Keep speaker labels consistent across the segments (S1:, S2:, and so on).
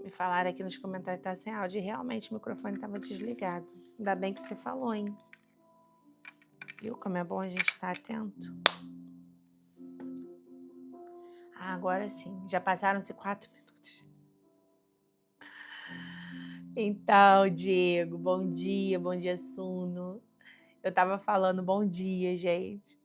S1: Me falaram aqui nos comentários que tá sem áudio e realmente o microfone estava desligado. Ainda bem que você falou, hein? Viu como é bom a gente estar atento? Ah, agora sim. Já passaram-se 4 minutos. Então, Diego, bom dia, Suno. Eu tava falando bom dia, gente.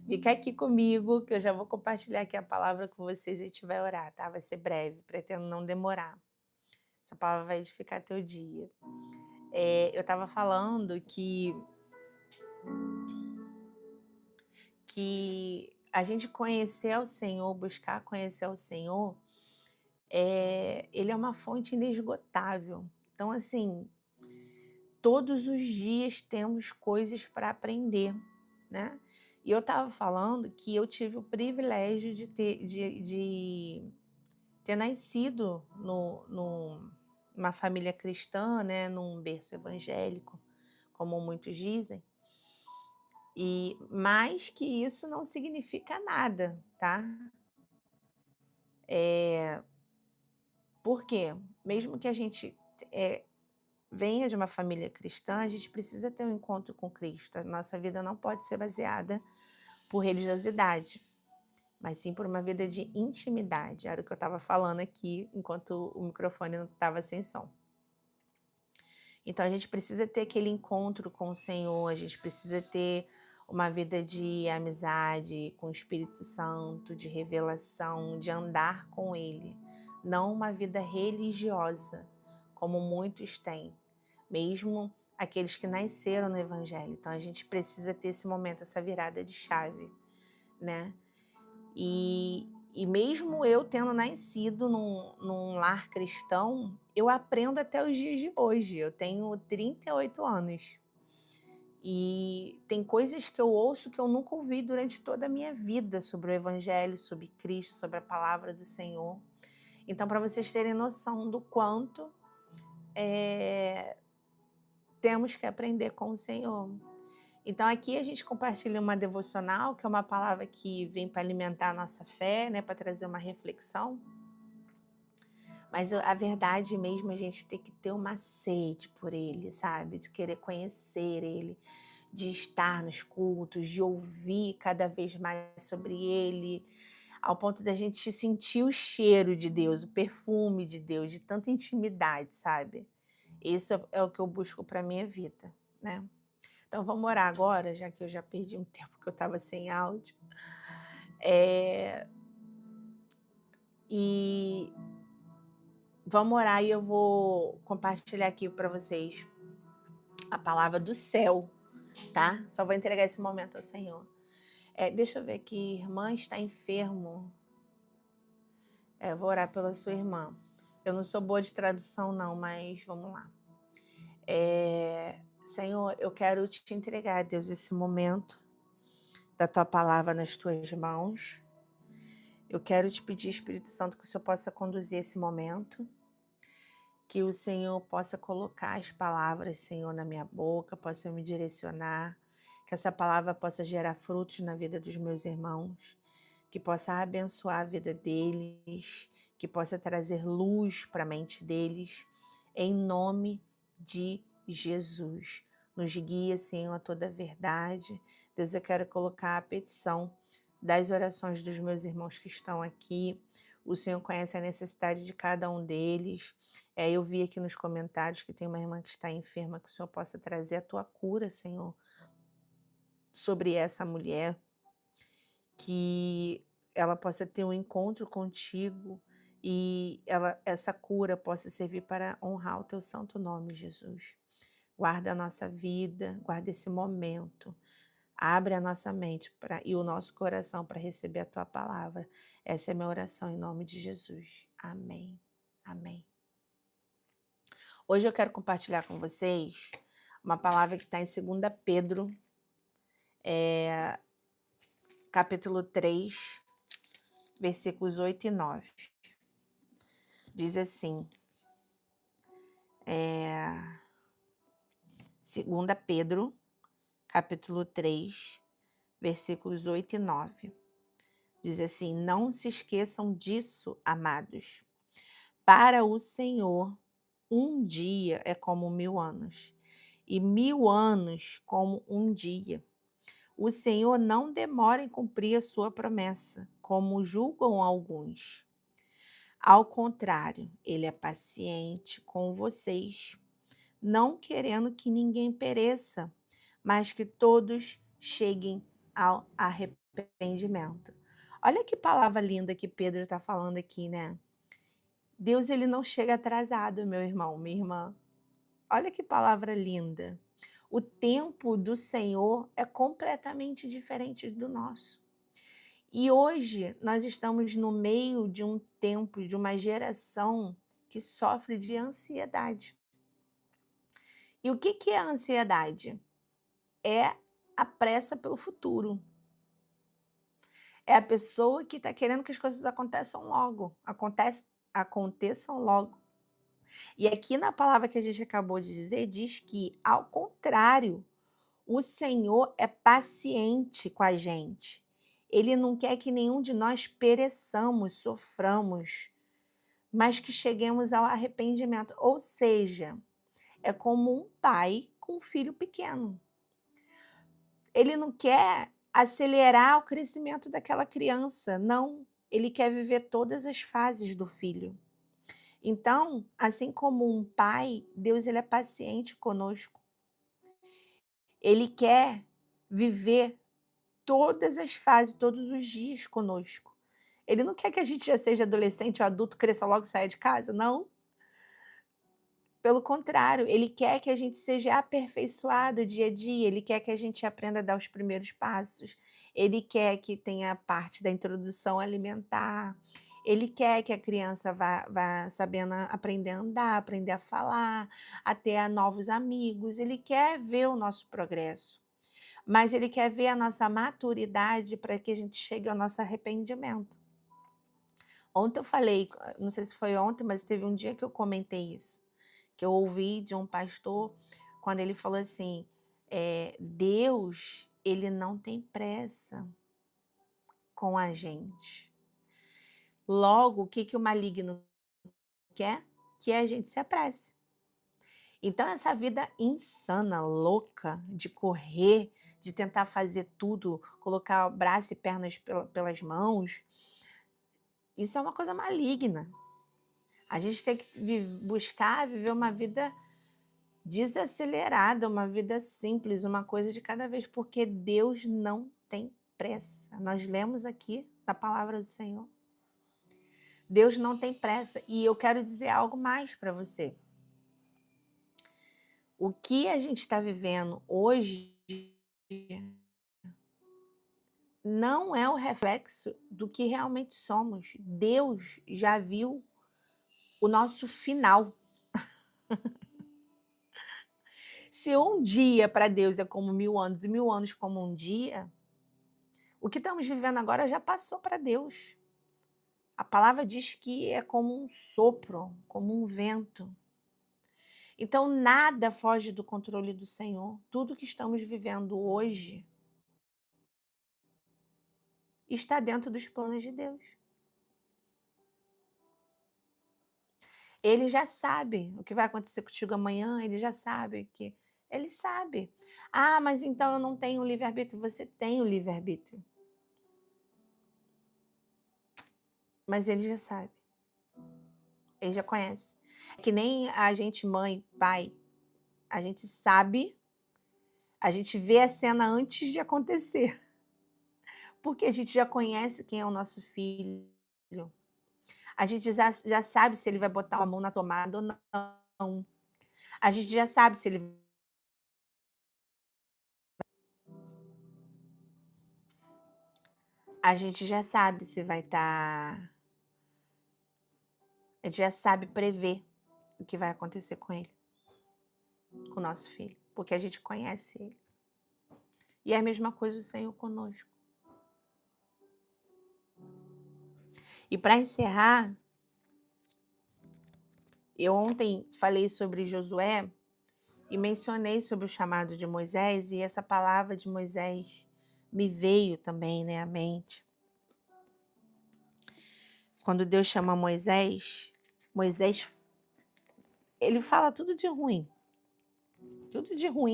S1: Fica aqui comigo que eu já vou compartilhar aqui a palavra com vocês e a gente vai orar, tá? Vai ser breve, pretendo não demorar. Essa palavra vai edificar teu dia. Eu tava falando que a gente conhecer ao Senhor, buscar conhecer ao Senhor, ele é uma fonte inesgotável. Então, assim, todos os dias temos coisas para aprender, né? E eu estava falando que eu tive o privilégio de ter nascido numa família cristã, né? Num berço evangélico, como muitos dizem. E mais que isso não significa nada, tá? Por quê? Mesmo que a gente venha de uma família cristã, a gente precisa ter um encontro com Cristo. A nossa vida não pode ser baseada por religiosidade, mas sim por uma vida de intimidade. Era o que eu estava falando aqui, enquanto o microfone não estava sem som. Então a gente precisa ter aquele encontro com o Senhor, a gente precisa ter uma vida de amizade com o Espírito Santo, de revelação, de andar com Ele, não uma vida religiosa, como muitos têm, mesmo aqueles que nasceram no Evangelho. Então a gente precisa ter esse momento, essa virada de chave, né? E mesmo eu tendo nascido num lar cristão, eu aprendo até os dias de hoje. Eu tenho 38 anos. E tem coisas que eu ouço que eu nunca ouvi durante toda a minha vida sobre o Evangelho, sobre Cristo, sobre a palavra do Senhor. Então, para vocês terem noção do quanto temos que aprender com o Senhor. Então, aqui a gente compartilha uma devocional, que é uma palavra que vem para alimentar a nossa fé, né, para trazer uma reflexão. Mas a verdade mesmo, a gente tem que ter uma sede por Ele, sabe? De querer conhecer Ele, de estar nos cultos, de ouvir cada vez mais sobre Ele, ao ponto da gente sentir o cheiro de Deus, o perfume de Deus, de tanta intimidade, sabe? Isso é o que eu busco para minha vida, né? Então vamos orar agora, já que eu já perdi um tempo que eu estava sem áudio. E vamos orar e eu vou compartilhar aqui para vocês a palavra do céu, tá? Só vou entregar esse momento ao Senhor. Deixa eu ver aqui, irmã está enfermo. Vou orar pela sua irmã. Eu não sou boa de tradução não, mas vamos lá. Senhor, eu quero te entregar, Deus, esse momento da tua palavra nas tuas mãos. Eu quero te pedir, Espírito Santo, que o Senhor possa conduzir esse momento, que o Senhor possa colocar as palavras, Senhor, na minha boca, possa me direcionar, que essa palavra possa gerar frutos na vida dos meus irmãos, que possa abençoar a vida deles, que possa trazer luz para a mente deles, em nome de Jesus. Nos guia, Senhor, a toda a verdade. Deus, eu quero colocar a petição das orações dos meus irmãos que estão aqui. O Senhor conhece a necessidade de cada um deles. Eu vi aqui nos comentários que tem uma irmã que está enferma, que o Senhor possa trazer a tua cura, Senhor, sobre essa mulher, que ela possa ter um encontro contigo e essa cura possa servir para honrar o teu santo nome, Jesus. Guarda a nossa vida, guarda esse momento. Abre a nossa mente e o nosso coração para receber a tua palavra. Essa é a minha oração em nome de Jesus. Amém. Amém. Hoje eu quero compartilhar com vocês uma palavra que está em 2 Pedro, capítulo 3, versículos 8 e 9. Diz assim, 2 Pedro, capítulo 3, versículos 8 e 9. Diz assim, não se esqueçam disso, amados. Para o Senhor, um dia é como 1000 anos, e 1000 anos como um dia. O Senhor não demora em cumprir a sua promessa, como julgam alguns. Ao contrário, ele é paciente com vocês, não querendo que ninguém pereça, mas que todos cheguem ao arrependimento. Olha que palavra linda que Pedro está falando aqui, né? Deus, ele não chega atrasado, meu irmão, minha irmã. Olha que palavra linda. O tempo do Senhor é completamente diferente do nosso. E hoje nós estamos no meio de um tempo, de uma geração que sofre de ansiedade. E o que é a ansiedade? É a pressa pelo futuro. É a pessoa que está querendo que as coisas aconteçam logo, aconteçam logo. E aqui na palavra que a gente acabou de dizer, diz que, ao contrário, o Senhor é paciente com a gente. Ele não quer que nenhum de nós pereçamos, soframos, mas que cheguemos ao arrependimento. Ou seja, é como um pai com um filho pequeno. Ele não quer acelerar o crescimento daquela criança, não. Ele quer viver todas as fases do filho. Então, assim como um pai, Deus, ele é paciente conosco. Ele quer viver todas as fases, todos os dias conosco. Ele não quer que a gente já seja adolescente ou adulto, cresça logo e saia de casa, não. Pelo contrário, ele quer que a gente seja aperfeiçoado dia a dia, ele quer que a gente aprenda a dar os primeiros passos, ele quer que tenha a parte da introdução alimentar, ele quer que a criança vá sabendo aprender a andar, aprender a falar, a ter novos amigos, ele quer ver o nosso progresso, mas ele quer ver a nossa maturidade para que a gente chegue ao nosso arrependimento. Ontem eu falei, não sei se foi ontem, mas teve um dia que eu comentei isso, que eu ouvi de um pastor, quando ele falou assim, Deus, ele não tem pressa com a gente. Logo, o que que o maligno quer? Que a gente se apresse. Então essa vida insana, louca, de correr, de tentar fazer tudo, colocar braço e pernas pelas mãos, isso é uma coisa maligna. A gente tem que buscar viver uma vida desacelerada, uma vida simples, uma coisa de cada vez, porque Deus não tem pressa. Nós lemos aqui na palavra do Senhor. Deus não tem pressa. E eu quero dizer algo mais para você. O que a gente está vivendo hoje não é o reflexo do que realmente somos. Deus já viu o nosso final. Se um dia para Deus é como 1000 anos e 1000 anos como um dia, o que estamos vivendo agora já passou para Deus. A palavra diz que é como um sopro, como um vento. Então, nada foge do controle do Senhor. Tudo que estamos vivendo hoje está dentro dos planos de Deus. Ele já sabe o que vai acontecer contigo amanhã, ele já sabe que. Ele sabe. Ah, mas então eu não tenho livre-arbítrio. Você tem o livre-arbítrio. Mas ele já sabe. Ele já conhece. É que nem a gente, mãe, pai, a gente sabe, a gente vê a cena antes de acontecer. Porque a gente já conhece quem é o nosso filho. A gente já sabe se ele vai botar a mão na tomada ou não. A gente já sabe se ele. A gente já sabe se vai estar. A gente já sabe prever o que vai acontecer com ele, com o nosso filho, porque a gente conhece ele. E é a mesma coisa o Senhor conosco. E para encerrar, eu ontem falei sobre Josué e mencionei sobre o chamado de Moisés, e essa palavra de Moisés me veio também, né, à mente. Quando Deus chama Moisés, Moisés, ele fala tudo de ruim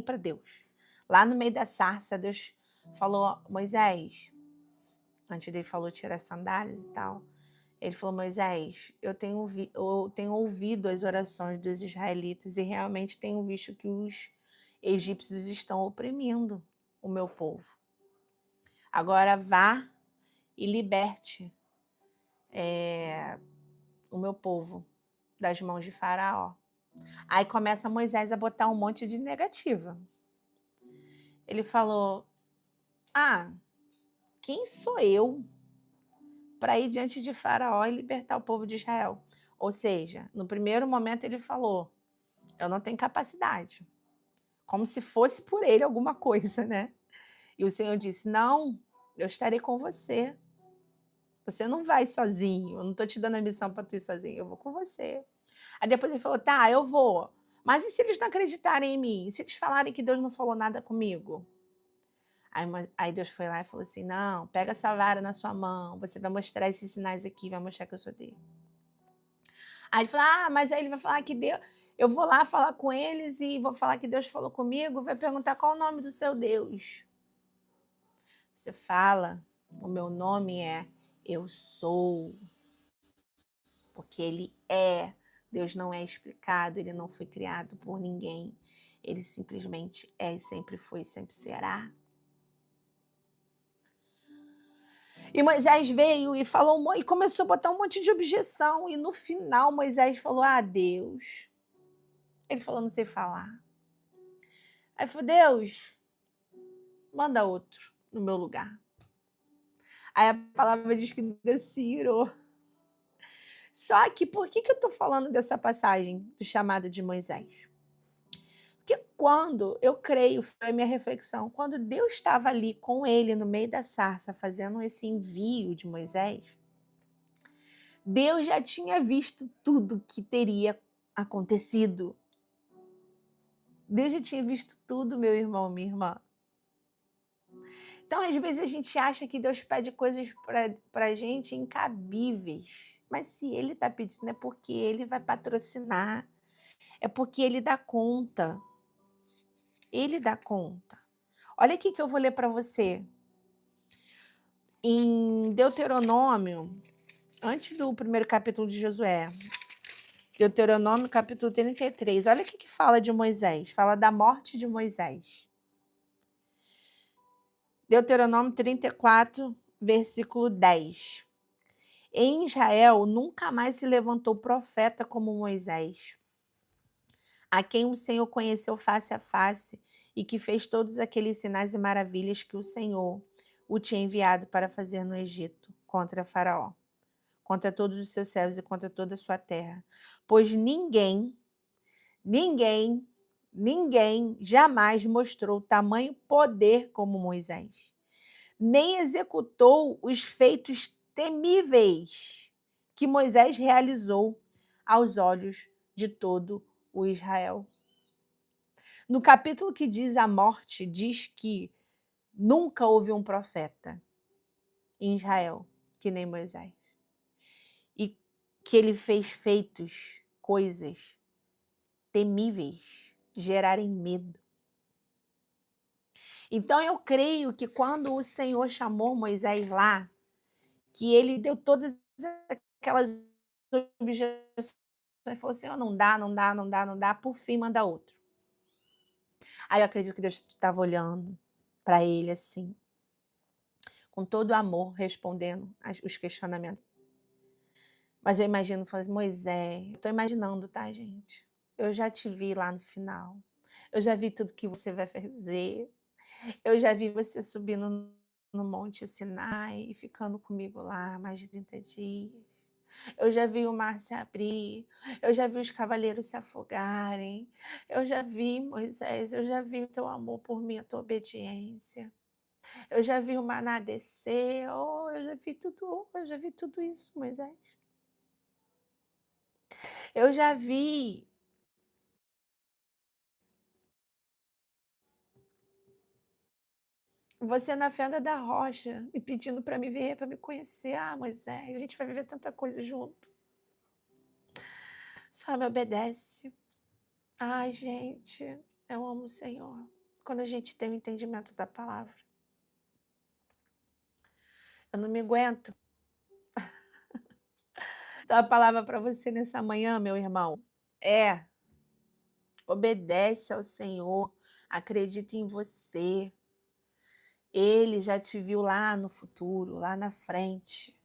S1: para Deus. Lá no meio da sarça, Deus falou: Moisés, antes dele falou tirar as sandálias e tal, ele falou: Moisés, eu tenho ouvido as orações dos israelitas e realmente tenho visto que os egípcios estão oprimindo o meu povo. Agora vá e liberte o meu povo das mãos de Faraó. Aí começa Moisés a botar um monte de negativa. Ele falou: quem sou eu para ir diante de Faraó e libertar o povo de Israel? Ou seja, no primeiro momento ele falou: eu não tenho capacidade. Como se fosse por ele alguma coisa, né? E o Senhor disse: não, eu estarei com você. Você não vai sozinho, eu não estou te dando a missão para tu ir sozinho, eu vou com você. Aí depois ele falou: tá, eu vou. Mas e se eles não acreditarem em mim? E se eles falarem que Deus não falou nada comigo? Aí Deus foi lá e falou assim: não, pega sua vara na sua mão, você vai mostrar esses sinais aqui, vai mostrar que eu sou Deus. Aí ele falou: mas aí ele vai falar que Deus. Eu vou lá falar com eles e vou falar que Deus falou comigo, vai perguntar qual o nome do seu Deus. Você fala, o meu nome é Eu Sou, porque Ele é. Deus não é explicado, Ele não foi criado por ninguém. Ele simplesmente é e sempre foi e sempre será. E Moisés veio e falou e começou a botar um monte de objeção. E no final Moisés falou: Deus. Ele falou: não sei falar. Aí falou: Deus, manda outro no meu lugar. Aí a palavra diz que Deus se irou. Só que por que eu estou falando dessa passagem do chamado de Moisés? Porque quando, eu creio, foi a minha reflexão, quando Deus estava ali com ele no meio da sarça, fazendo esse envio de Moisés, Deus já tinha visto tudo que teria acontecido. Deus já tinha visto tudo, meu irmão, minha irmã. Então, às vezes, a gente acha que Deus pede coisas para a gente incabíveis. Mas se Ele está pedindo, é porque Ele vai patrocinar. É porque Ele dá conta. Ele dá conta. Olha aqui que eu vou ler para você. Em Deuteronômio, antes do primeiro capítulo de Josué, Deuteronômio capítulo 33, olha o que fala de Moisés, fala da morte de Moisés. Deuteronômio 34, versículo 10. Em Israel nunca mais se levantou profeta como Moisés, a quem o Senhor conheceu face a face e que fez todos aqueles sinais e maravilhas que o Senhor o tinha enviado para fazer no Egito contra Faraó, contra todos os seus servos e contra toda a sua terra. Pois ninguém jamais mostrou tamanho poder como Moisés, nem executou os feitos temíveis que Moisés realizou aos olhos de todo o Israel. No capítulo que diz a morte, diz que nunca houve um profeta em Israel que nem Moisés. E que ele fez feitos, coisas temíveis, de gerarem medo. Então eu creio que quando o Senhor chamou Moisés lá, que ele deu todas aquelas objeções, falou assim: não dá, por fim manda outro. Aí eu acredito que Deus estava olhando para ele assim, com todo amor, respondendo os questionamentos. Mas eu imagino, falando assim: Moisés, eu estou imaginando, tá, gente? Eu já te vi lá no final. Eu já vi tudo que você vai fazer. Eu já vi você subindo no Monte Sinai e ficando comigo lá mais de 30 dias. Eu já vi o mar se abrir. Eu já vi os cavaleiros se afogarem. Eu já vi, Moisés, eu já vi o teu amor por mim, a tua obediência. Eu já vi o maná descer. Eu já vi tudo isso, Moisés. Eu já vi você na fenda da rocha me pedindo para me ver, para me conhecer. Moisés, a gente vai viver tanta coisa junto. Só me obedece. Ai, gente, eu amo o Senhor. Quando a gente tem o entendimento da palavra. Eu não me aguento. Então a palavra para você nessa manhã, meu irmão, é: obedece ao Senhor, acredita em você. Ele já te viu lá no futuro, lá na frente.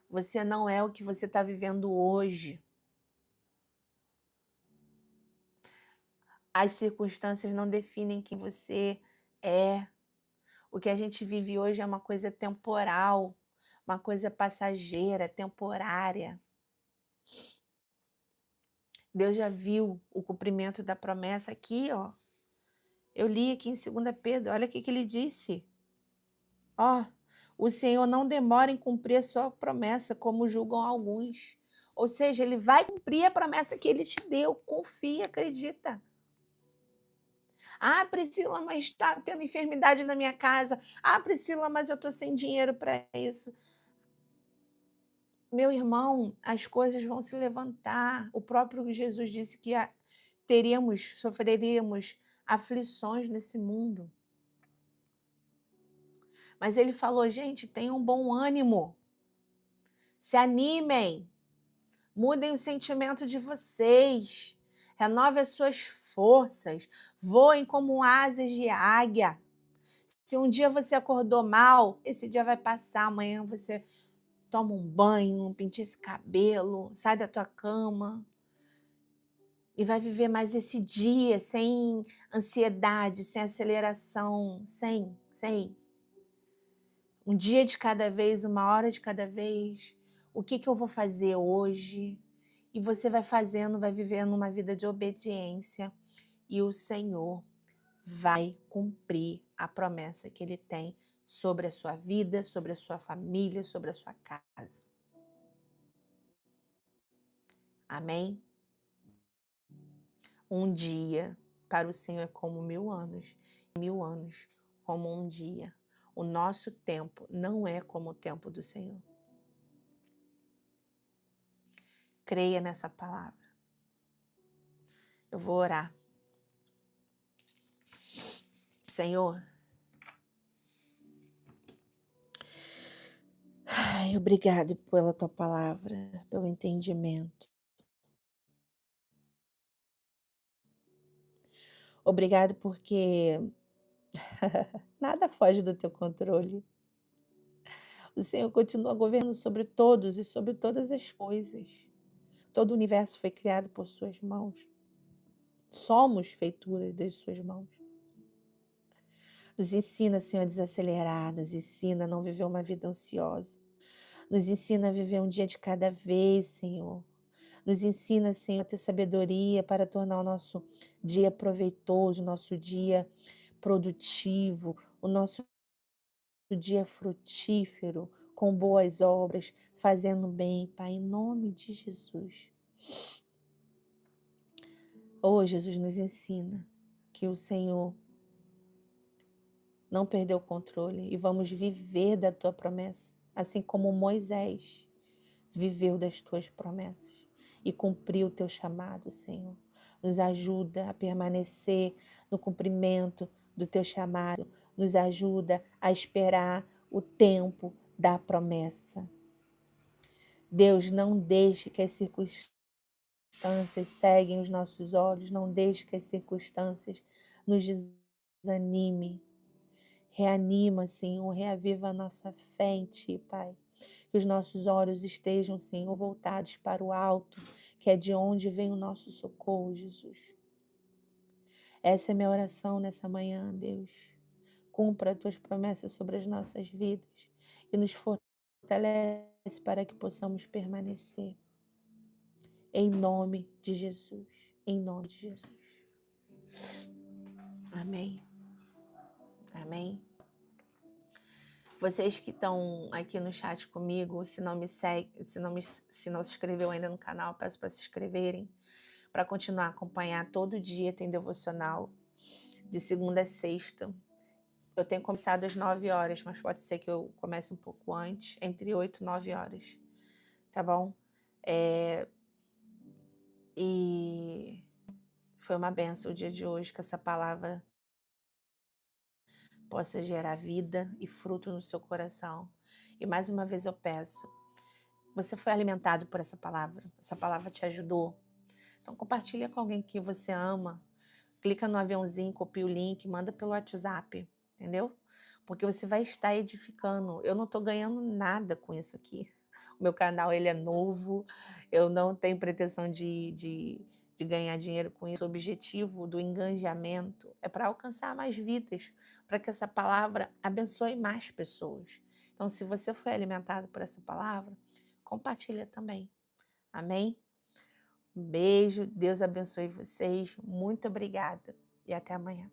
S1: Você não é o que você está vivendo hoje. As circunstâncias não definem quem você é. O que a gente vive hoje é uma coisa temporal, uma coisa passageira, temporária. Deus já viu o cumprimento da promessa aqui, ó. Eu li aqui em 2 Pedro, olha o que ele disse. Ó, o Senhor não demora em cumprir a sua promessa, como julgam alguns. Ou seja, ele vai cumprir a promessa que ele te deu. Confia, acredita. Ah, Priscila, mas está tendo enfermidade na minha casa. Ah, Priscila, mas eu estou sem dinheiro para isso. Meu irmão, as coisas vão se levantar. O próprio Jesus disse que sofreríamos aflições nesse mundo. Mas ele falou, gente, tenham bom ânimo. Se animem. Mudem o sentimento de vocês. Renove as suas forças. Voem como asas de águia. Se um dia você acordou mal, esse dia vai passar. Amanhã você toma um banho, pinta esse cabelo, sai da tua cama e vai viver mais esse dia sem ansiedade, sem aceleração, sem. Um dia de cada vez, uma hora de cada vez. O que eu vou fazer hoje? E você vai fazendo, vai vivendo uma vida de obediência e o Senhor vai cumprir a promessa que Ele tem sobre a sua vida, sobre a sua família, sobre a sua casa. Amém? Um dia para o Senhor é como 1000 anos, 1000 anos como um dia. O nosso tempo não é como o tempo do Senhor. Creia nessa palavra. Eu vou orar. Senhor, obrigado pela tua palavra, pelo entendimento. Obrigado porque nada foge do teu controle. O Senhor continua governando sobre todos e sobre todas as coisas. Todo o universo foi criado por suas mãos. Somos feituras das suas mãos. Nos ensina, Senhor, a desacelerar, nos ensina a não viver uma vida ansiosa. Nos ensina a viver um dia de cada vez, Senhor. Nos ensina, Senhor, a ter sabedoria para tornar o nosso dia proveitoso, o nosso dia produtivo, o nosso dia frutífero, com boas obras, fazendo bem, Pai, em nome de Jesus. Oh, Jesus, nos ensina que o Senhor não perdeu o controle e vamos viver da tua promessa, assim como Moisés viveu das tuas promessas e cumpriu o teu chamado, Senhor. Nos ajuda a permanecer no cumprimento do teu chamado, nos ajuda a esperar o tempo da promessa. Deus, não deixe que as circunstâncias ceguem os nossos olhos, não deixe que as circunstâncias nos desanime. Reanima, Senhor, reaviva a nossa fé em Ti, Pai. Que os nossos olhos estejam, Senhor, voltados para o alto, que é de onde vem o nosso socorro, Jesus. Essa é minha oração nessa manhã, Deus. Cumpra as Tuas promessas sobre as nossas vidas e nos fortalece para que possamos permanecer. Em nome de Jesus. Em nome de Jesus. Amém. Amém. Vocês que estão aqui no chat comigo, se não me segue, se não se inscreveu ainda no canal, peço para se inscreverem, para continuar a acompanhar todo dia. Tem devocional de segunda a sexta. Eu tenho começado às 9 horas, mas pode ser que eu comece um pouco antes, entre 8 e 9 horas, tá bom? E foi uma bênção o dia de hoje, que essa palavra possa gerar vida e fruto no seu coração. E mais uma vez eu peço, você foi alimentado por essa palavra te ajudou. Então compartilha com alguém que você ama, clica no aviãozinho, copia o link, manda pelo WhatsApp, entendeu? Porque você vai estar edificando. Eu não estou ganhando nada com isso aqui. O meu canal ele é novo, eu não tenho pretensão de ganhar dinheiro com isso. O objetivo do engajamento é para alcançar mais vidas, para que essa palavra abençoe mais pessoas. Então, se você foi alimentado por essa palavra, compartilha também. Amém? Um beijo, Deus abençoe vocês. Muito obrigada e até amanhã.